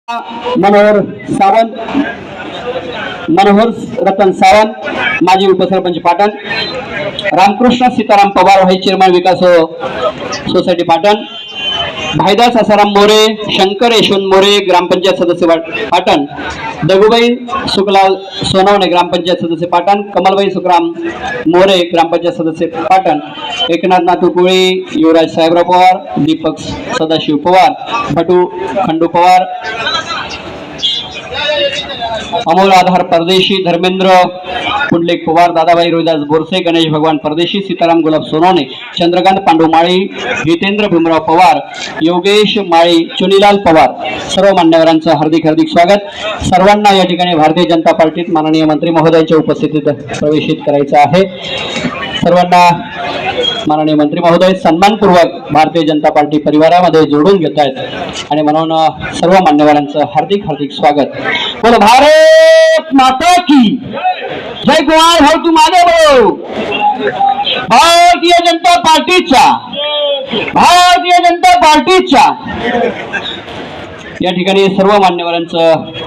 मनोहर सावंत, मनोहर रतन सावंत, माजी उपसरपंच Patan, Ramakrishna Sitaram Pawar vice chairman विकास society Patan, Bhaidas Asaram More, Shankar Yashwant More ग्रामपंचायत सदस्य पाटण, दगुबाई सुखलाल सोनवणे ग्रामपंचायत सदस्य पाटण, कमलबाई सुखराम मोरे ग्रामपंचायत सदस्य पाटण, एकनाथ नाथू कुळे, युवराज साहेबराव पवार, दीपक सदाशिव पवार, भटू खंडू पवार, अमोल आधार परदेशी, धर्मेंद्र पुंडलिक पवार, दादाभाई रोहिदास बोरसे, गणेश भगवान परदेशी, सीताराम गुलाब सोनवणे, चंद्रकांत पांडू माळी, हितेंद्र भीमराव पवार, योगेश माळी, चुनीलाल पवार, सर्व मान्यवरांचं हार्दिक हार्दिक स्वागत. सर्वांना या ठिकाणी भारतीय जनता पार्टीत माननीय मंत्री महोदयांच्या उपस्थितीत प्रवेशित करायचं आहे. सर्वांना माननीय मंत्री महोदय सन्मानपूर्वक भारतीय जनता पार्टी परिवारामध्ये जोडून घेत आहेत आणि म्हणून सर्व मान्यवरांचं हार्दिक हार्दिक स्वागत. बोलो भारत माता की जय. कुमार भाऊ तू मागे बोलो. भारतीय जनता पार्टीच्या या ठिकाणी सर्व मान्यवरांचं